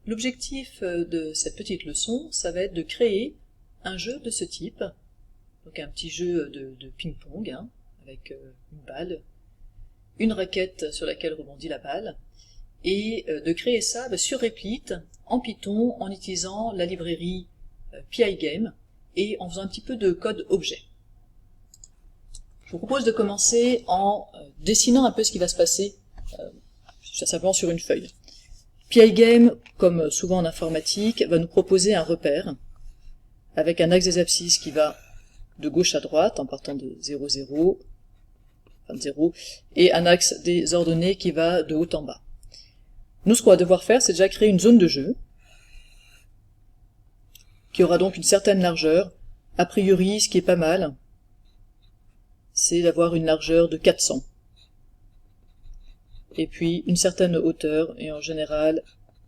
L'objectif de cette petite leçon, ça va être de créer un jeu de ce type, donc un petit jeu de ping-pong, hein, avec une balle, une raquette sur laquelle rebondit la balle, et de créer ça sur Replit, en Python, en utilisant la librairie Pygame, et en faisant un petit peu de code objet. Je vous propose de commencer en dessinant un peu ce qui va se passer, simplement sur une feuille. Pygame, comme souvent en informatique, va nous proposer un repère, avec un axe des abscisses qui va de gauche à droite, en partant de 0, 0, enfin de 0, et un axe des ordonnées qui va de haut en bas. Nous, ce qu'on va devoir faire, c'est déjà créer une zone de jeu, qui aura donc une certaine largeur. A priori, ce qui est pas mal, c'est d'avoir une largeur de 400. Et puis une certaine hauteur, et en général,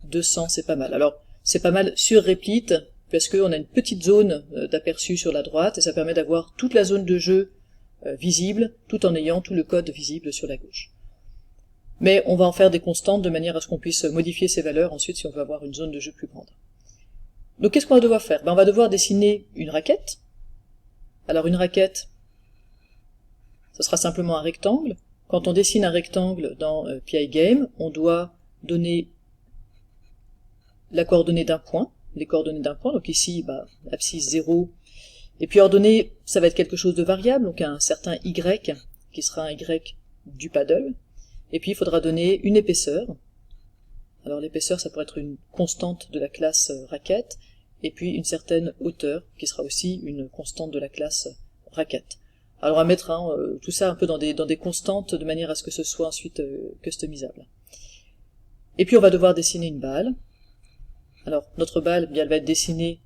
200, c'est pas mal. Alors, c'est pas mal sur Replit, parce qu'on a une petite zone d'aperçu sur la droite, et ça permet d'avoir toute la zone de jeu visible, tout en ayant tout le code visible sur la gauche. Mais on va en faire des constantes de manière à ce qu'on puisse modifier ces valeurs ensuite si on veut avoir une zone de jeu plus grande. Donc qu'est-ce qu'on va devoir faire? On va devoir dessiner une raquette. Alors une raquette, ce sera simplement un rectangle. Quand on dessine un rectangle dans Pygame, on doit donner la coordonnée d'un point, les coordonnées d'un point, donc ici, abscisse 0, et puis ordonnée, ça va être quelque chose de variable, donc un certain y, qui sera un y du paddle, et puis il faudra donner une épaisseur. Alors l'épaisseur, ça pourrait être une constante de la classe raquette, et puis une certaine hauteur, qui sera aussi une constante de la classe raquette. Alors on va mettre tout ça un peu dans des constantes, de manière à ce que ce soit ensuite customisable. Et puis on va devoir dessiner une balle. Alors notre balle, elle va être dessinée,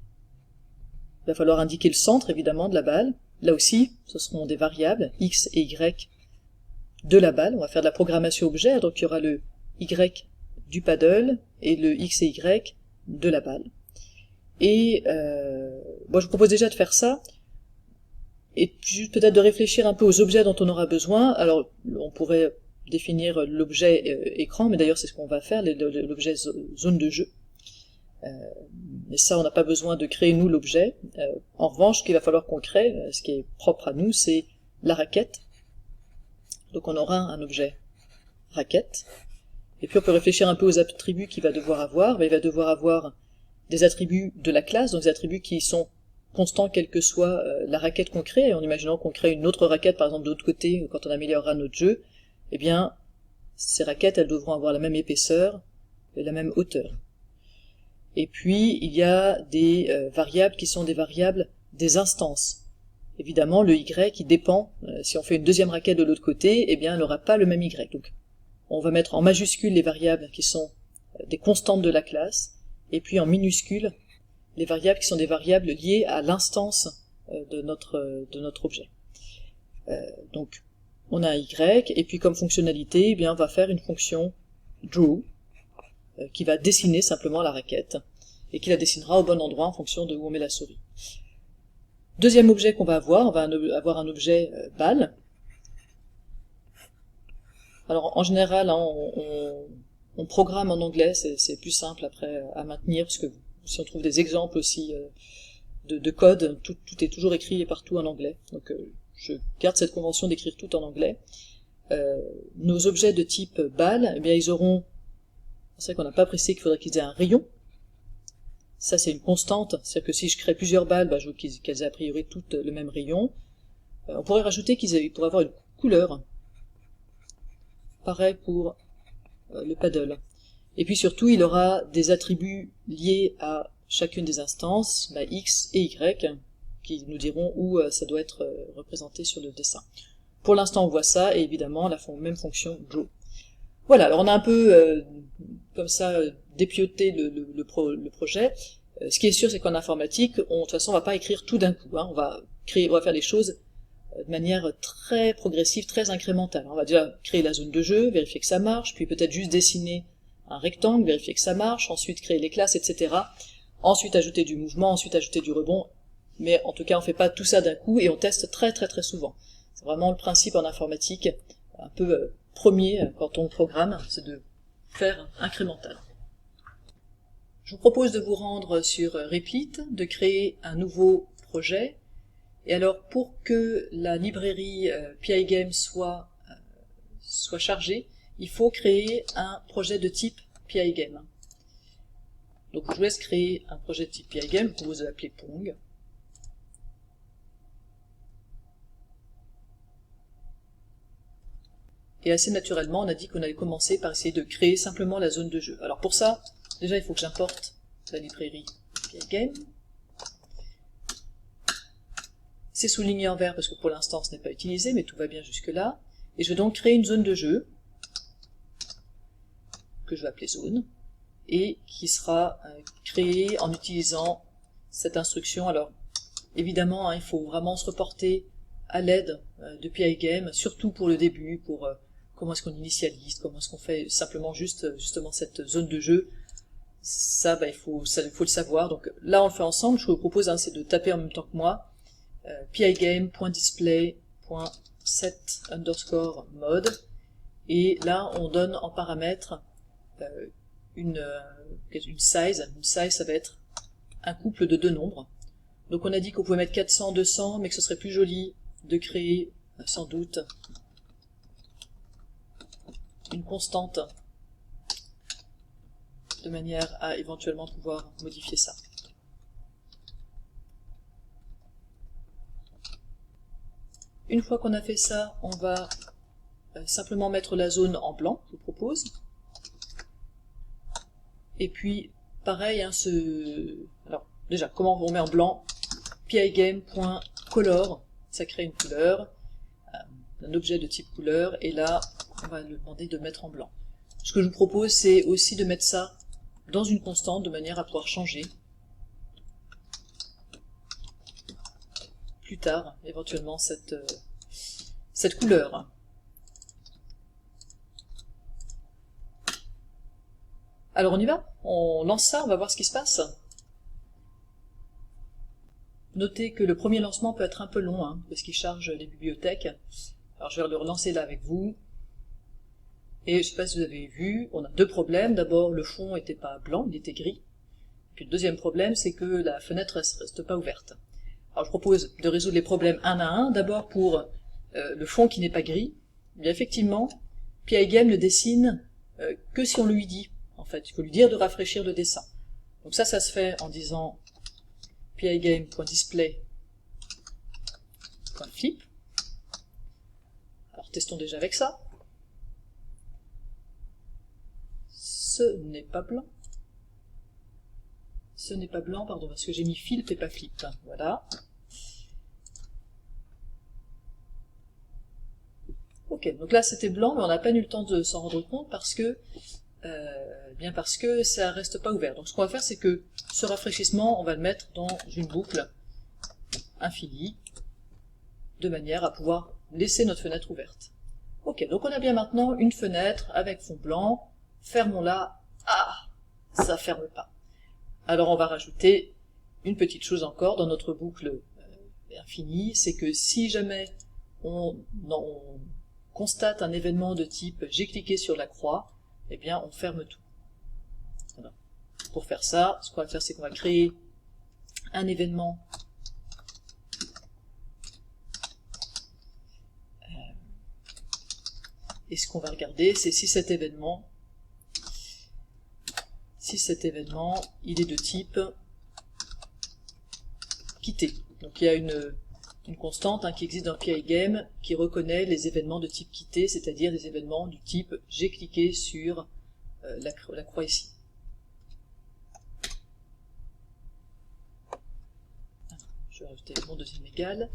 il va falloir indiquer le centre évidemment de la balle. Là aussi, ce seront des variables, x et y, de la balle. On va faire de la programmation objet, donc il y aura le y du paddle et le x et y de la balle. Et moi je vous propose déjà de faire ça, et puis peut-être de réfléchir un peu aux objets dont on aura besoin. Alors on pourrait définir l'objet écran, mais d'ailleurs c'est ce qu'on va faire, l'objet zone de jeu. Mais ça on n'a pas besoin de créer nous l'objet. En revanche, ce qu'il va falloir qu'on crée, ce qui est propre à nous, c'est la raquette. Donc on aura un objet raquette. Et puis on peut réfléchir un peu aux attributs qu'il va devoir avoir. Il va devoir avoir des attributs de la classe, donc des attributs qui sont constants quelle que soit la raquette qu'on crée, en imaginant qu'on crée une autre raquette par exemple de l'autre côté quand on améliorera notre jeu, eh bien ces raquettes elles devront avoir la même épaisseur et la même hauteur. Et puis il y a des variables qui sont des variables des instances. Évidemment le y qui dépend, si on fait une deuxième raquette de l'autre côté, eh bien elle n'aura pas le même y. Donc on va mettre en majuscule les variables qui sont des constantes de la classe, et puis en minuscule les variables qui sont des variables liées à l'instance de notre objet. Donc on a un y, et puis comme fonctionnalité, eh bien, on va faire une fonction draw, qui va dessiner simplement la raquette, et qui la dessinera au bon endroit en fonction de où on met la souris. Deuxième objet qu'on va avoir, on va avoir un objet balle. Alors en général, hein, on programme en anglais, c'est plus simple après à maintenir, parce que si on trouve des exemples aussi de code, tout est toujours écrit partout en anglais. Donc je garde cette convention d'écrire tout en anglais. Nos objets de type balle, eh bien ils auront, c'est vrai qu'on n'a pas précisé qu'il faudrait qu'ils aient un rayon. Ça c'est une constante, c'est-à-dire que si je crée plusieurs balles, je veux qu'elles aient a priori toutes le même rayon. On pourrait rajouter qu'ils pourraient avoir une couleur. Pareil pour le paddle. Et puis surtout, il aura des attributs liés à chacune des instances, x et y, qui nous diront où ça doit être représenté sur le dessin. Pour l'instant, on voit ça, et évidemment, la même fonction draw. Voilà, alors on a un peu, comme ça, dépioté le projet. Ce qui est sûr, c'est qu'en informatique, de toute façon, on va pas écrire tout d'un coup. Hein, on va faire les choses de manière très progressive, très incrémentale. On va déjà créer la zone de jeu, vérifier que ça marche, puis peut-être juste dessiner un rectangle, vérifier que ça marche, ensuite créer les classes, etc. Ensuite ajouter du mouvement, ensuite ajouter du rebond, mais en tout cas on fait pas tout ça d'un coup et on teste très très très souvent. C'est vraiment le principe en informatique, un peu premier quand on programme, c'est de faire incrémental. Je vous propose de vous rendre sur Replit, de créer un nouveau projet. Et alors, pour que la librairie PyGame soit chargée, il faut créer un projet de type PyGame. Donc je vous laisse créer un projet de type PyGame, je vous propose de l'appeler Pong. Et assez naturellement, on a dit qu'on allait commencer par essayer de créer simplement la zone de jeu. Alors pour ça, déjà il faut que j'importe la librairie PyGame. C'est souligné en vert parce que pour l'instant ce n'est pas utilisé, mais tout va bien jusque là. Et je vais donc créer une zone de jeu, que je vais appeler zone, et qui sera créée en utilisant cette instruction. Alors évidemment, il faut vraiment se reporter à l'aide de PyGame, surtout pour le début, pour comment est-ce qu'on initialise, comment est-ce qu'on fait simplement justement cette zone de jeu. Ça, il faut le savoir. Donc là, on le fait ensemble. Je vous propose, c'est de taper en même temps que moi pygame.display.set_mode, et là, on donne en paramètre une size. Une size, ça va être un couple de deux nombres. Donc on a dit qu'on pouvait mettre 400, 200, mais que ce serait plus joli de créer, sans doute, une constante, de manière à éventuellement pouvoir modifier ça. Une fois qu'on a fait ça, on va simplement mettre la zone en blanc, je vous propose. Et puis, pareil, alors déjà, comment on met en blanc? pygame.color, ça crée une couleur, un objet de type couleur, et là, on va lui demander de mettre en blanc. Ce que je vous propose, c'est aussi de mettre ça dans une constante, de manière à pouvoir changer plus tard, éventuellement, cette couleur. Alors on y va, on lance ça, on va voir ce qui se passe. Notez que le premier lancement peut être un peu long, parce qu'il charge les bibliothèques. Alors je vais le relancer là avec vous. Et je ne sais pas si vous avez vu, on a deux problèmes. D'abord, le fond n'était pas blanc, il était gris. Puis le deuxième problème, c'est que la fenêtre ne reste pas ouverte. Alors je propose de résoudre les problèmes un à un. D'abord pour le fond qui n'est pas gris. Eh bien effectivement, PyGame ne dessine que si on lui dit. En fait, il faut lui dire de rafraîchir le dessin. Donc ça se fait en disant pygame.display.flip. Alors testons déjà avec ça. Ce n'est pas blanc. Ce n'est pas blanc, pardon, parce que j'ai mis flip et pas flip. Voilà. Ok, donc là c'était blanc, mais on n'a pas eu le temps de s'en rendre compte parce que ça reste pas ouvert. Donc ce qu'on va faire, c'est que ce rafraîchissement, on va le mettre dans une boucle infinie, de manière à pouvoir laisser notre fenêtre ouverte. Ok, donc on a bien maintenant une fenêtre avec fond blanc. Fermons-la. Ah, ça ferme pas. Alors on va rajouter une petite chose encore dans notre boucle infinie, c'est que si jamais on constate un événement de type j'ai cliqué sur la croix, eh bien on ferme tout. Voilà. Pour faire ça, ce qu'on va faire, c'est qu'on va créer un événement et ce qu'on va regarder, c'est si cet événement il est de type quitter. Donc il y a une constante qui existe dans PyGame qui reconnaît les événements de type quitter, c'est-à-dire des événements du type j'ai cliqué sur la croix ici. Je vais rajouter mon deuxième égal.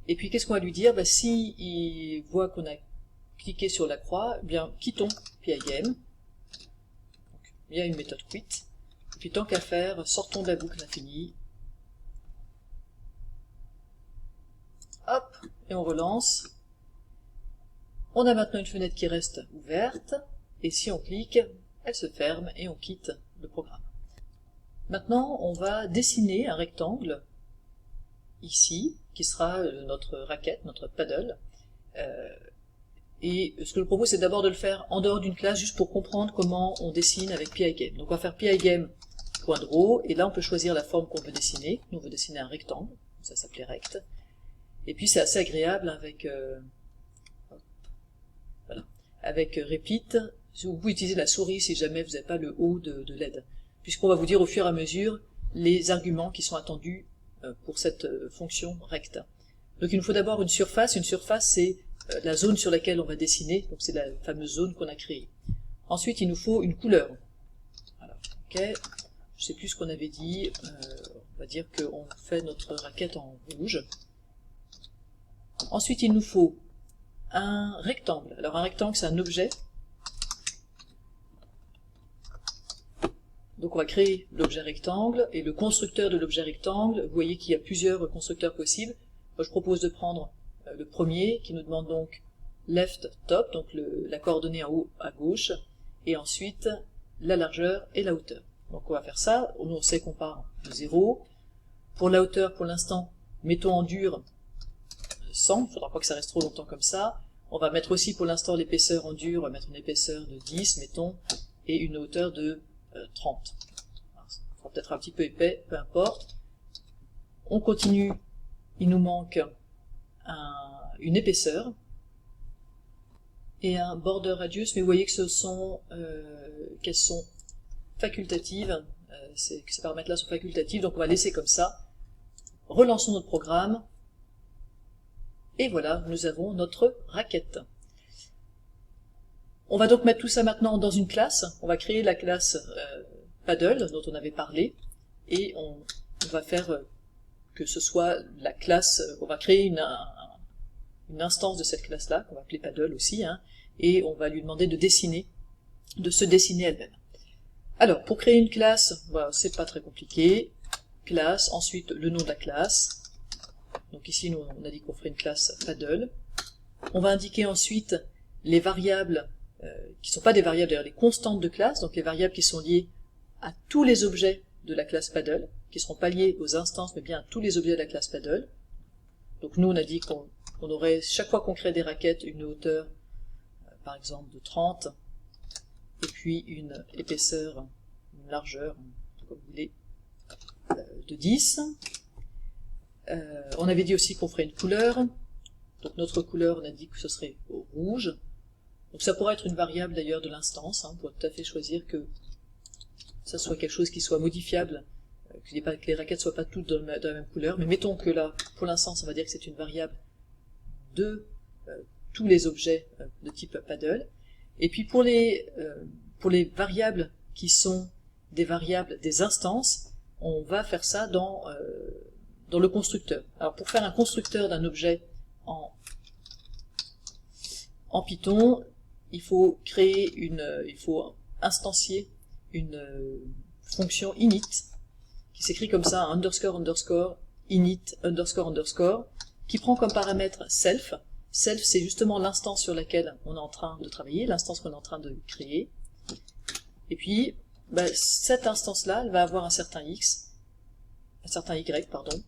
Et puis qu'est-ce qu'on va lui dire? Si il voit qu'on a cliqué sur la croix, eh bien quittons PyGame. Il y a une méthode quit. Et puis tant qu'à faire, sortons de la boucle infinie. Hop, et on relance. On a maintenant une fenêtre qui reste ouverte, et si on clique, elle se ferme et on quitte le programme. Maintenant, on va dessiner un rectangle ici, qui sera notre raquette, notre paddle. Et ce que je propose, c'est d'abord de le faire en dehors d'une classe, juste pour comprendre comment on dessine avec PyGame. Donc on va faire PyGame .draw, et là on peut choisir la forme qu'on veut dessiner. Nous on veut dessiner un rectangle, ça s'appelait rect. Et puis c'est assez agréable avec voilà, avec repeat. Vous pouvez utiliser la souris si jamais vous n'avez pas le haut de LED, puisqu'on va vous dire au fur et à mesure les arguments qui sont attendus pour cette fonction rect. Donc il nous faut d'abord une surface. Une surface, c'est la zone sur laquelle on va dessiner, donc c'est la fameuse zone qu'on a créée. Ensuite, il nous faut une couleur. Alors, ok, je sais plus ce qu'on avait dit, on va dire qu'on fait notre raquette en rouge. Ensuite, il nous faut un rectangle. Alors un rectangle, c'est un objet. Donc on va créer l'objet rectangle, et le constructeur de l'objet rectangle, vous voyez qu'il y a plusieurs constructeurs possibles. Moi, je propose de prendre le premier, qui nous demande donc left top, donc la coordonnée en haut à gauche, et ensuite la largeur et la hauteur. Donc on va faire ça, on sait qu'on part de 0. Pour la hauteur, pour l'instant, mettons en dur 100, il ne faudra pas que ça reste trop longtemps comme ça. On va mettre aussi pour l'instant l'épaisseur en dur, on va mettre une épaisseur de 10, mettons, et une hauteur de 30. Alors, ça sera peut-être un petit peu épais, peu importe. On continue, il nous manque une épaisseur et un border radius, mais vous voyez que ce sont qu'elles sont facultatives, ces paramètres-là sont facultatifs, donc on va laisser comme ça. Relançons notre programme, et voilà, nous avons notre raquette. On va donc mettre tout ça maintenant dans une classe. On va créer la classe paddle dont on avait parlé, et on va faire que ce soit la classe, on va créer une instance de cette classe-là, qu'on va appeler paddle aussi, hein, et on va lui demander de se dessiner elle-même. Alors, pour créer une classe, voilà, c'est pas très compliqué. Classe, ensuite le nom de la classe. Donc ici, nous, on a dit qu'on ferait une classe paddle. On va indiquer ensuite les variables, qui ne sont pas des variables, d'ailleurs les constantes de classe, donc les variables qui sont liées à tous les objets de la classe paddle, qui ne seront pas liés aux instances, mais bien à tous les objets de la classe paddle. Donc nous, on a dit qu'on aurait, chaque fois qu'on crée des raquettes, une hauteur, par exemple, de 30, et puis une épaisseur, une largeur, comme vous voulez, de 10. On avait dit aussi qu'on ferait une couleur. Donc notre couleur, on a dit que ce serait au rouge. Donc ça pourrait être une variable d'ailleurs de l'instance, hein, on pourrait tout à fait choisir que ça soit quelque chose qui soit modifiable, que les raquettes soient pas toutes de la même couleur, mais mettons que là, pour l'instant, on va dire que c'est une variable de tous les objets de type paddle. Et puis pour les variables qui sont des variables des instances, on va faire ça dans le constructeur. Alors pour faire un constructeur d'un objet en Python, il faut instancier une fonction init qui s'écrit comme ça, underscore underscore init underscore underscore, qui prend comme paramètre self. Self, c'est justement l'instance sur laquelle on est en train de travailler, l'instance qu'on est en train de créer. Et puis, cette instance-là, elle va avoir un certain y, pardon,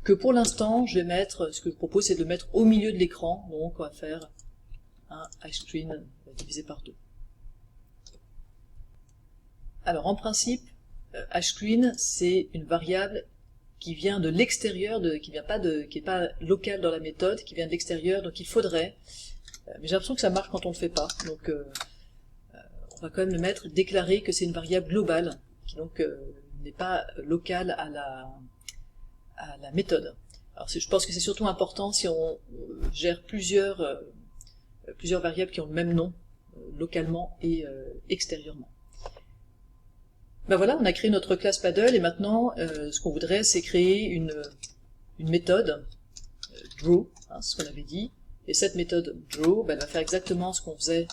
que pour l'instant, je vais mettre, ce que je propose, c'est de le mettre au milieu de l'écran, donc on va faire un hscreen divisé par 2. Alors en principe, hscreen, c'est une variable qui vient de l'extérieur, qui n'est pas locale dans la méthode, qui vient de l'extérieur, donc il faudrait, mais j'ai l'impression que ça marche quand on ne le fait pas, donc on va quand même le mettre, déclarer que c'est une variable globale, qui donc n'est pas locale à la méthode. Alors je pense que c'est surtout important si on gère plusieurs variables qui ont le même nom, localement et extérieurement. Ben voilà, on a créé notre classe paddle, et maintenant, ce qu'on voudrait, c'est créer une méthode, draw, hein, c'est ce qu'on avait dit, et cette méthode draw, elle va faire exactement ce qu'on faisait,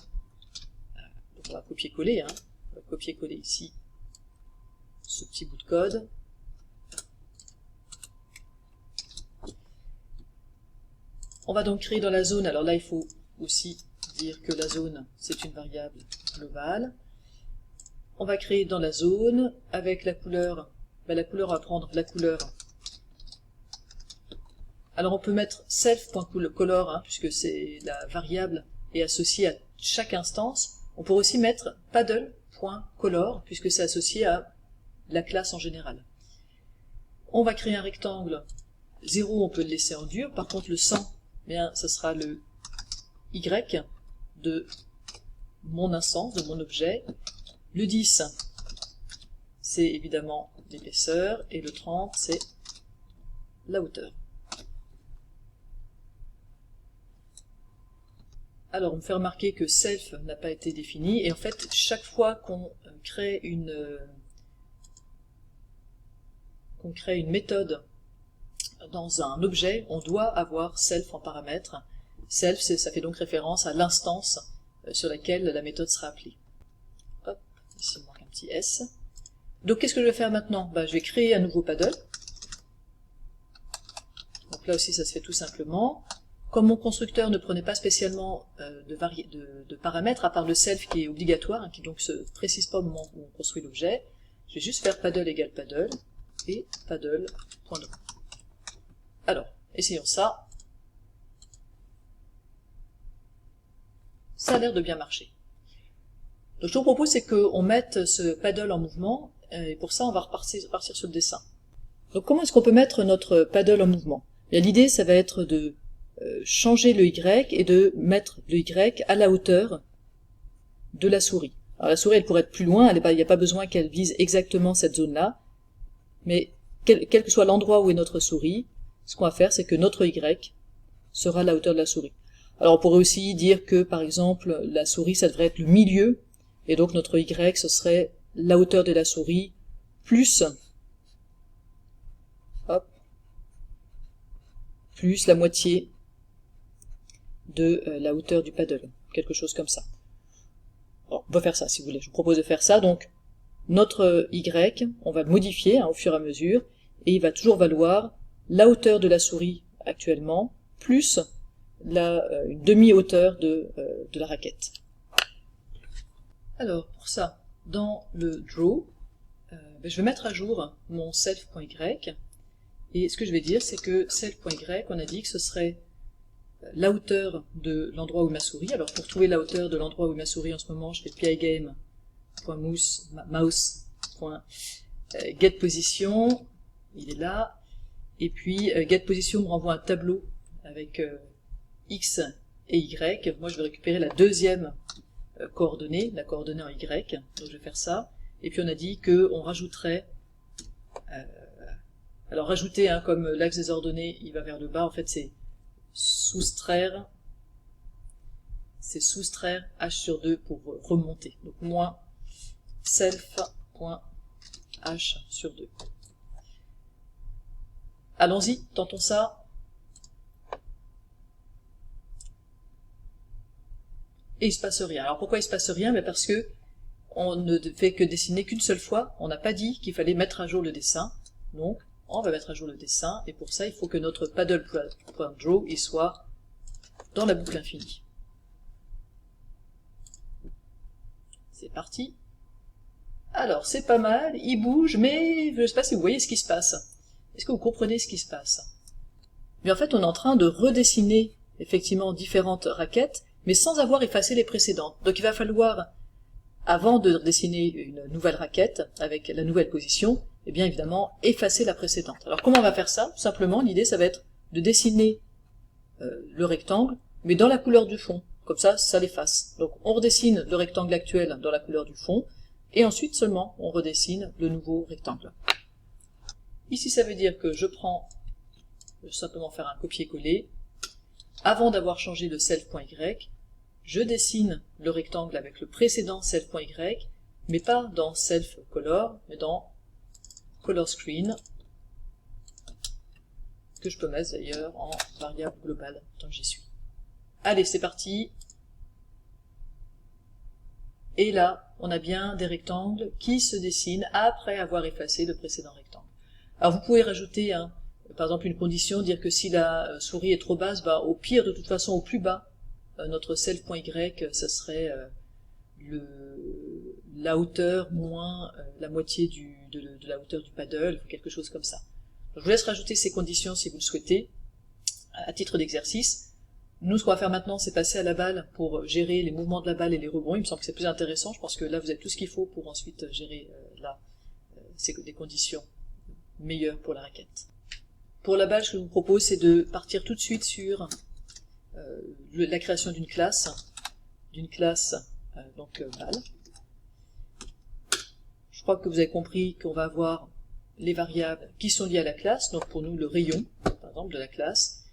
donc on va copier-coller, hein, on va copier-coller ici ce petit bout de code. On va donc créer dans la zone, alors là il faut aussi dire que la zone, c'est une variable globale. On va créer dans la zone, avec la couleur, la couleur, on va prendre la couleur. Alors on peut mettre self.color, hein, puisque c'est la variable est associée à chaque instance. On peut aussi mettre paddle.color, puisque c'est associé à la classe en général. On va créer un rectangle. 0, on peut le laisser en dur. Par contre, le 100, bien, ce sera le Y de mon instance, de mon objet. Le 10, c'est évidemment l'épaisseur. Et le 30, c'est la hauteur. Alors, on me fait remarquer que self n'a pas été défini. Et en fait, chaque fois qu'on crée une méthode dans un objet, on doit avoir self en paramètre. Self, ça fait donc référence à l'instance sur laquelle la méthode sera appelée. Hop, ici il manque un petit S. Donc qu'est-ce que je vais faire maintenant? Je vais créer un nouveau paddle. Donc là aussi ça se fait tout simplement. Comme mon constructeur ne prenait pas spécialement de paramètres, à part le self qui est obligatoire, qui donc se précise pas au moment où on construit l'objet, je vais juste faire paddle égale paddle, et paddle.draw. Alors, essayons ça. Ça a l'air de bien marcher. Donc, ce que je vous propose, c'est qu'on mette ce paddle en mouvement, et pour ça, on va repartir sur le dessin. Donc, comment est-ce qu'on peut mettre notre paddle en mouvement? L'idée, ça va être de changer le Y et de mettre le Y à la hauteur de la souris. Alors, la souris, elle pourrait être plus loin, il n'y a pas besoin qu'elle vise exactement cette zone-là, mais quel que soit l'endroit où est notre souris, ce qu'on va faire, c'est que notre Y sera à la hauteur de la souris. Alors on pourrait aussi dire que, par exemple, la souris, ça devrait être le milieu, et donc notre Y, ce serait la hauteur de la souris, plus, hop, plus la moitié de la hauteur du paddle, quelque chose comme ça. Bon, on peut faire ça, si vous voulez. Je vous propose de faire ça, donc, notre Y, on va le modifier au fur et à mesure, et il va toujours valoir la hauteur de la souris actuellement, plus une demi-hauteur de la raquette. Alors, pour ça, dans le draw, je vais mettre à jour mon self.y, et ce que je vais dire, c'est que self.y, on a dit que ce serait la hauteur de l'endroit où ma souris. Alors, pour trouver la hauteur de l'endroit où ma souris en ce moment, je fais pigame.mouse.getPosition, il est là, et puis getPosition me renvoie un tableau avec X et Y. Moi je vais récupérer la deuxième coordonnée, la coordonnée en Y, donc je vais faire ça, et puis on a dit qu'on rajouterait, alors rajouter, comme l'axe des ordonnées il va vers le bas, en fait c'est soustraire h sur 2 pour remonter, donc moins self.h sur 2. Allons-y, tentons ça. Et il se passe rien. Alors pourquoi il se passe rien? Parce que on ne fait que dessiner qu'une seule fois. On n'a pas dit qu'il fallait mettre à jour le dessin. Donc, on va mettre à jour le dessin. Et pour ça, il faut que notre paddle.draw il soit dans la boucle infinie. C'est parti. Alors, c'est pas mal. Il bouge, mais je ne sais pas si vous voyez ce qui se passe. Est-ce que vous comprenez ce qui se passe? Mais en fait, on est en train de redessiner effectivement différentes raquettes, mais sans avoir effacé les précédentes. Donc il va falloir, avant de dessiner une nouvelle raquette avec la nouvelle position, eh bien évidemment effacer la précédente. Alors comment on va faire ça? Tout simplement, l'idée ça va être de dessiner le rectangle, mais dans la couleur du fond. Comme ça, ça l'efface. Donc on redessine le rectangle actuel dans la couleur du fond, et ensuite seulement on redessine le nouveau rectangle. Ici ça veut dire que je vais simplement faire un copier-coller. Avant d'avoir changé le self.y, je dessine le rectangle avec le précédent self.y, mais pas dans self-color, mais dans color screen, que je peux mettre d'ailleurs en variable globale tant que j'y suis. Allez, c'est parti. Et là, on a bien des rectangles qui se dessinent après avoir effacé le précédent rectangle. Alors vous pouvez rajouter par exemple une condition, dire que si la souris est trop basse, au pire de toute façon au plus bas, notre self.y, ça serait la hauteur moins la moitié de la hauteur du paddle, quelque chose comme ça. Donc, je vous laisse rajouter ces conditions si vous le souhaitez, à titre d'exercice. Nous, ce qu'on va faire maintenant, c'est passer à la balle pour gérer les mouvements de la balle et les rebonds. Il me semble que c'est plus intéressant, je pense que là vous avez tout ce qu'il faut pour ensuite gérer c'est des conditions meilleures pour la requête. Pour la balle, ce que je vous propose, c'est de partir tout de suite sur la création d'une classe balle. Je crois que vous avez compris qu'on va avoir les variables qui sont liées à la classe, donc pour nous le rayon, par exemple, de la classe,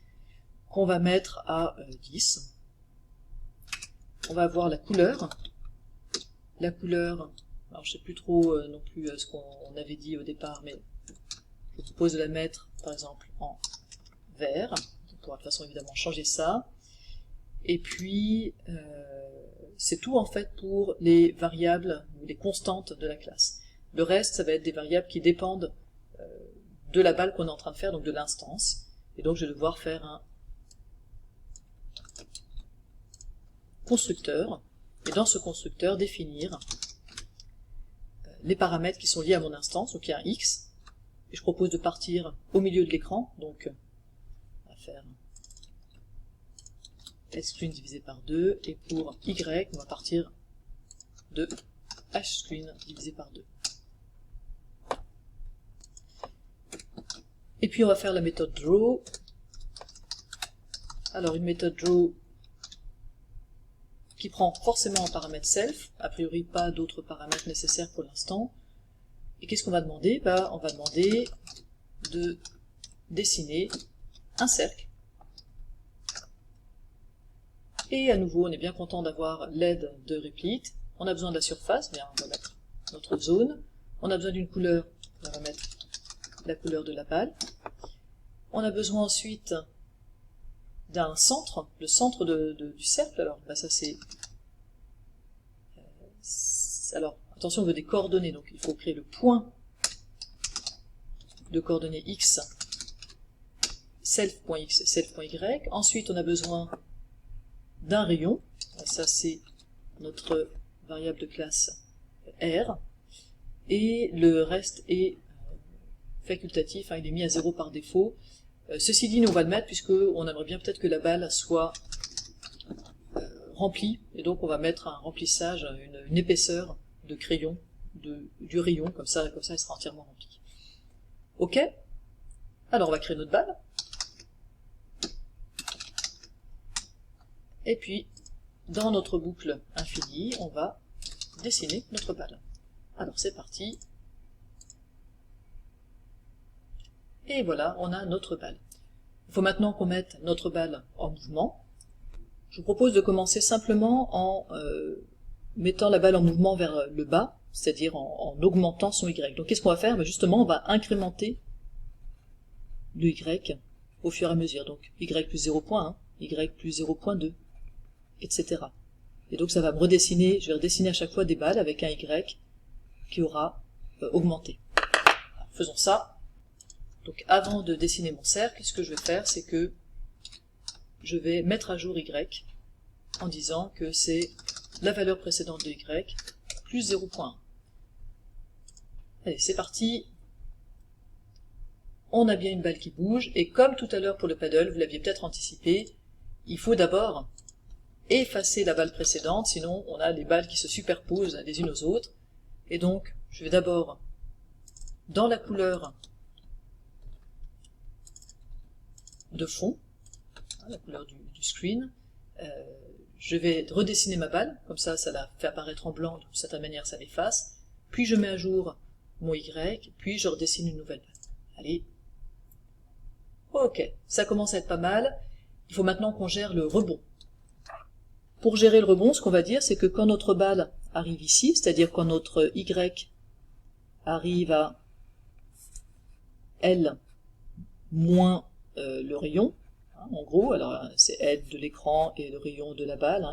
qu'on va mettre à 10. On va avoir la couleur, alors je sais plus trop non plus ce qu'on avait dit au départ, mais je vous propose de la mettre par exemple en vert. On pourra de toute façon évidemment changer ça. Et puis c'est tout en fait pour les variables ou les constantes de la classe. Le reste, ça va être des variables qui dépendent de la balle qu'on est en train de faire, donc de l'instance. Et donc je vais devoir faire un constructeur, et dans ce constructeur définir les paramètres qui sont liés à mon instance, donc il y a un x, et je propose de partir au milieu de l'écran, donc on va faire hScreen divisé par 2, et pour y, on va partir de hScreen divisé par 2. Et puis on va faire la méthode draw. Alors une méthode draw qui prend forcément un paramètre self, a priori pas d'autres paramètres nécessaires pour l'instant. Et qu'est-ce qu'on va demander? On va demander de dessiner un cercle. Et à nouveau, on est bien content d'avoir l'aide de Replit. On a besoin de la surface, bien on va mettre notre zone. On a besoin d'une couleur, on va mettre la couleur de la balle. On a besoin ensuite d'un centre, le centre du cercle. Alors ça c'est... alors attention, on veut des coordonnées, donc il faut créer le point de coordonnées x, self.x, self.y. Ensuite on a besoin d'un rayon, ça c'est notre variable de classe R, et le reste est facultatif, il est mis à 0 par défaut. Ceci dit, nous on va le mettre puisqu'on aimerait bien peut-être que la balle soit remplie, et donc on va mettre un remplissage, une épaisseur de crayon, du rayon, comme ça elle sera entièrement remplie. Ok? Alors on va créer notre balle. Et puis, dans notre boucle infinie, on va dessiner notre balle. Alors c'est parti. Et voilà, on a notre balle. Il faut maintenant qu'on mette notre balle en mouvement. Je vous propose de commencer simplement en mettant la balle en mouvement vers le bas, c'est-à-dire en augmentant son Y. Donc qu'est-ce qu'on va faire? Justement, on va incrémenter le Y au fur et à mesure. Donc Y plus 0.1, Y plus 0.2, etc. Et donc ça va me redessiner, je vais redessiner à chaque fois des balles avec un Y qui aura augmenté. Alors, faisons ça. Donc avant de dessiner mon cercle, ce que je vais faire, c'est que je vais mettre à jour Y en disant que c'est la valeur précédente de Y plus 0.1. Allez, c'est parti. On a bien une balle qui bouge, et comme tout à l'heure pour le paddle, vous l'aviez peut-être anticipé, il faut d'abord effacer la balle précédente, sinon on a les balles qui se superposent les unes aux autres. Et donc, je vais d'abord, dans la couleur de fond, la couleur du screen, je vais redessiner ma balle, comme ça la fait apparaître en blanc, de certaine manière ça l'efface, puis je mets à jour mon Y, puis je redessine une nouvelle balle. Allez. Ok, ça commence à être pas mal. Il faut maintenant qu'on gère le rebond. Pour gérer le rebond, ce qu'on va dire, c'est que quand notre balle arrive ici, c'est-à-dire quand notre Y arrive à L moins le rayon, en gros, alors c'est L de l'écran et le rayon de la balle,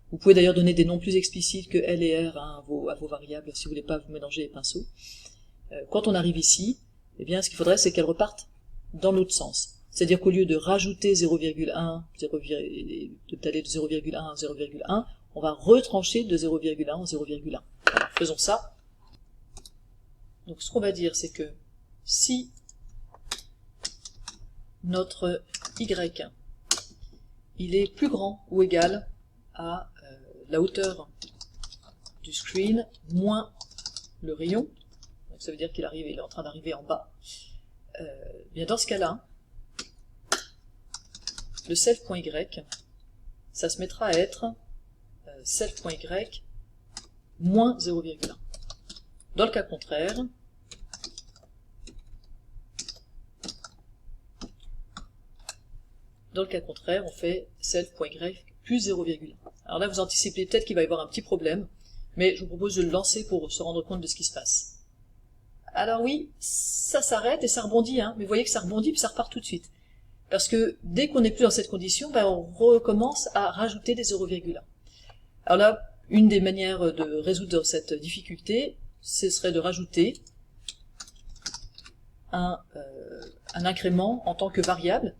vous pouvez d'ailleurs donner des noms plus explicites que L et R à vos variables, si vous voulez pas vous mélanger les pinceaux. Quand on arrive ici, eh bien ce qu'il faudrait c'est qu'elle reparte dans l'autre sens. C'est-à-dire qu'au lieu de rajouter 0,1, d'aller de 0,1 à 0,1, on va retrancher de 0,1 en 0,1. Alors, faisons ça. Donc ce qu'on va dire, c'est que si notre Y, il est plus grand ou égal à la hauteur du screen moins le rayon, donc ça veut dire il est en train d'arriver en bas. Bien dans ce cas-là, le self.y, ça se mettra à être self.y moins 0,1. Dans le cas contraire, on fait self.y plus 0,1. Alors là, vous anticipez peut-être qu'il va y avoir un petit problème, mais je vous propose de le lancer pour se rendre compte de ce qui se passe. Alors oui, ça s'arrête et ça rebondit, hein, mais vous voyez que ça rebondit puis ça repart tout de suite. Parce que dès qu'on n'est plus dans cette condition, ben on recommence à rajouter des 0,1. Alors là, une des manières de résoudre cette difficulté, ce serait de rajouter un incrément en tant que variable.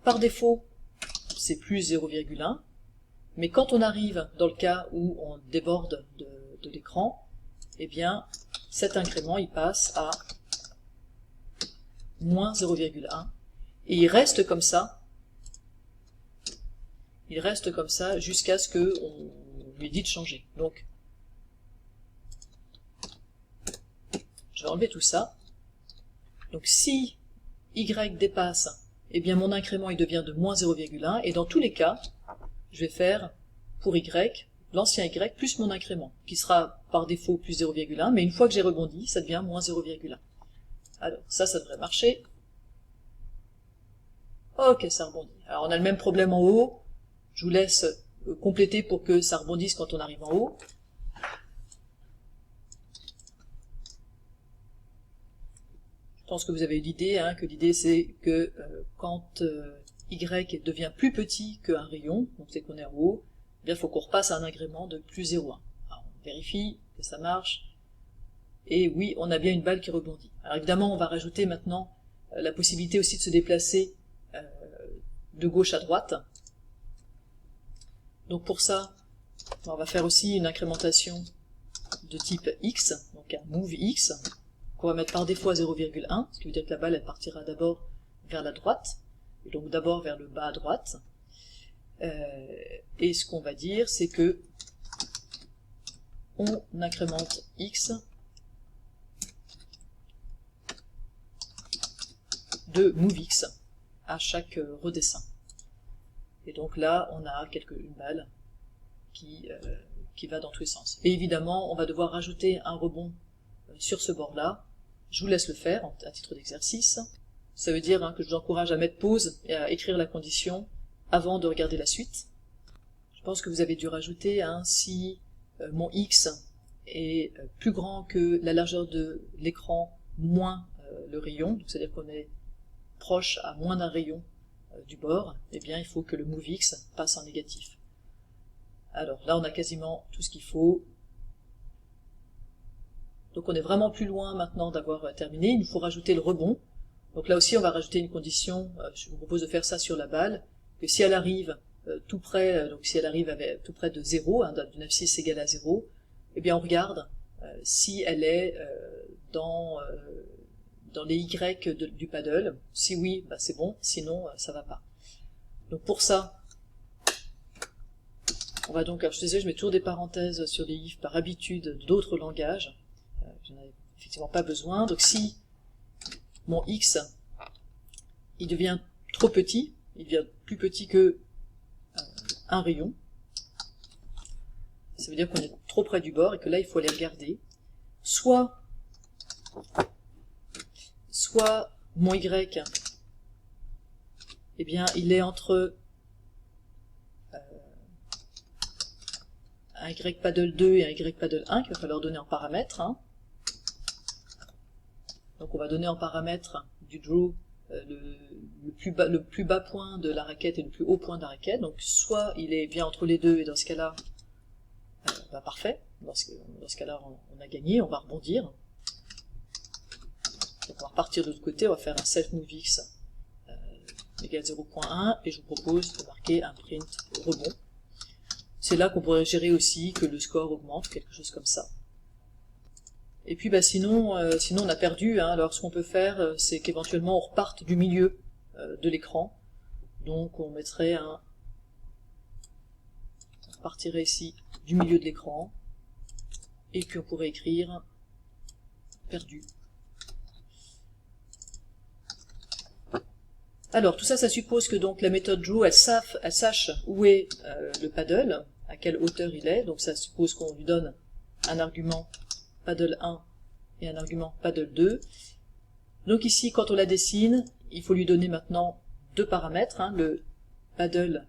Par défaut, c'est plus 0,1, mais quand on arrive dans le cas où on déborde de l'écran, eh bien, cet incrément, il passe à moins 0,1, et il reste comme ça jusqu'à ce qu'on lui dise de changer. Donc, je vais enlever tout ça. Donc, si y dépasse, eh bien mon incrément il devient de moins 0,1, et dans tous les cas, je vais faire pour y, l'ancien y plus mon incrément, qui sera par défaut plus 0,1, mais une fois que j'ai rebondi, ça devient moins 0,1. Alors, ça devrait marcher. Ok, ça rebondit. Alors on a le même problème en haut, je vous laisse compléter pour que ça rebondisse quand on arrive en haut. Je pense que vous avez eu l'idée, hein, que l'idée c'est que quand y devient plus petit qu'un rayon, donc c'est qu'on est en haut, eh bien il faut qu'on repasse à un incrément de plus 0,1. Alors on vérifie que ça marche, et oui, on a bien une balle qui rebondit. Alors évidemment, on va rajouter maintenant la possibilité aussi de se déplacer de gauche à droite. Donc pour ça, on va faire aussi une incrémentation de type x, donc un move x, qu'on va mettre par défaut à 0,1, ce qui veut dire que la balle elle partira d'abord vers la droite, et donc d'abord vers le bas à droite. Et ce qu'on va dire, c'est que on incrémente x de move x à chaque redessin. Et donc là, on a une balle qui va dans tous les sens. Et évidemment, on va devoir rajouter un rebond sur ce bord-là. Je vous laisse le faire à titre d'exercice. Ça veut dire que je vous encourage à mettre pause et à écrire la condition avant de regarder la suite. Je pense que vous avez dû rajouter si mon x est plus grand que la largeur de l'écran moins le rayon, donc c'est-à-dire qu'on est proche à moins d'un rayon du bord, eh bien il faut que le move x passe en négatif. Alors là on a quasiment tout ce qu'il faut. Donc on est vraiment plus loin maintenant d'avoir terminé, il nous faut rajouter le rebond. Donc là aussi on va rajouter une condition, je vous propose de faire ça sur la balle, que si elle arrive tout près, donc si elle arrive tout près de 0, d'une abscisse égale à 0, eh bien on regarde si elle est dans les Y du paddle. Si oui, bah c'est bon, sinon ça va pas. Donc pour ça, on va donc, alors je disais, je mets toujours des parenthèses sur les if par habitude d'autres langages. J'en ai effectivement pas besoin. Donc si mon x, il devient trop petit, il devient plus petit que un rayon, ça veut dire qu'on est trop près du bord et que là il faut aller regarder. Soit mon y, eh bien il est entre un y paddle 2 et un y paddle 1 qu'il va falloir donner en paramètres. Donc on va donner en paramètre du draw le plus bas point de la raquette et le plus haut point de la raquette. Donc soit il est bien entre les deux, et dans ce cas-là, parfait. Dans ce cas-là, on a gagné, on va rebondir. Donc on va repartir de l'autre côté, on va faire un self-move x égale 0.1, et je vous propose de marquer un print rebond. C'est là qu'on pourrait gérer aussi que le score augmente, quelque chose comme ça. Et puis sinon on a perdu, alors ce qu'on peut faire, c'est qu'éventuellement on reparte du milieu de l'écran. Donc on mettrait on partirait ici du milieu de l'écran, et puis on pourrait écrire perdu. Alors tout ça, ça suppose que donc la méthode draw, elle sache où est le paddle, à quelle hauteur il est, donc ça suppose qu'on lui donne un argument paddle 1 et un argument paddle 2. Donc ici, quand on la dessine, il faut lui donner maintenant deux paramètres, hein, le paddle,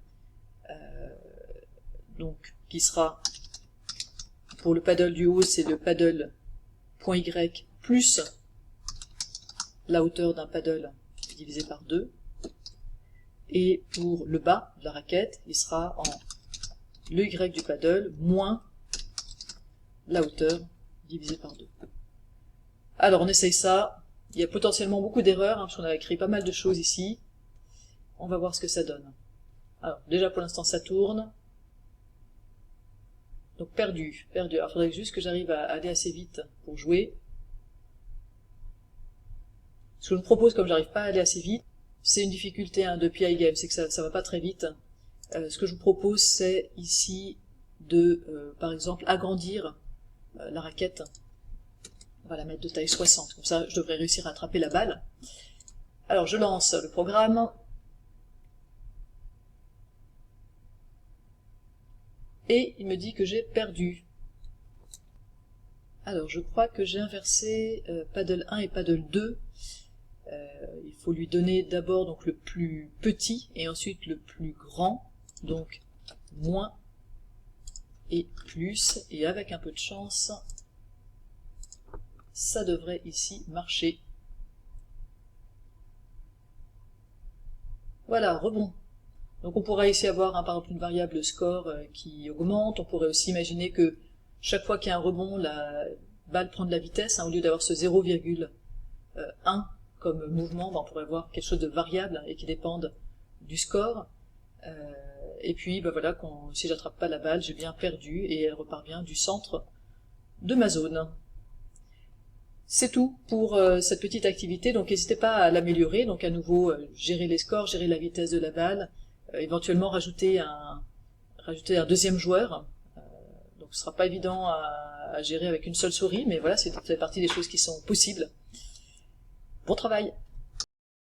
donc qui sera, pour le paddle du haut, c'est le paddle point y plus la hauteur d'un paddle divisé par 2. Et pour le bas de la raquette, il sera en le y du paddle moins la hauteur divisé par 2. Alors on essaye ça. Il y a potentiellement beaucoup d'erreurs, hein, parce qu'on a écrit pas mal de choses ici. On va voir ce que ça donne. Alors déjà pour l'instant ça tourne. Donc perdu. Alors il faudrait juste que j'arrive à aller assez vite pour jouer. Ce que je me propose, comme j'arrive pas à aller assez vite, c'est une difficulté de PI Game, c'est que ça va pas très vite. Ce que je vous propose, c'est ici de, par exemple, agrandir la raquette. On va la mettre de taille 60, comme ça je devrais réussir à attraper la balle. Alors je lance le programme. Et il me dit que j'ai perdu. Alors je crois que j'ai inversé paddle 1 et paddle 2. Il faut lui donner d'abord donc le plus petit et ensuite le plus grand, donc moins et plus, et avec un peu de chance, ça devrait ici marcher. Voilà, rebond. Donc on pourrait ici avoir par exemple une variable score qui augmente. On pourrait aussi imaginer que chaque fois qu'il y a un rebond, la balle prend de la vitesse, hein, au lieu d'avoir ce 0,1 comme mouvement, on pourrait avoir quelque chose de variable et qui dépende du score. Et puis voilà, si j'attrape pas la balle, j'ai bien perdu et elle repart bien du centre de ma zone. C'est tout pour cette petite activité, donc n'hésitez pas à l'améliorer, donc à nouveau gérer les scores, gérer la vitesse de la balle, éventuellement rajouter un deuxième joueur. Donc ce sera pas évident à gérer avec une seule souris, mais voilà, c'est fait partie des choses qui sont possibles. Bon travail!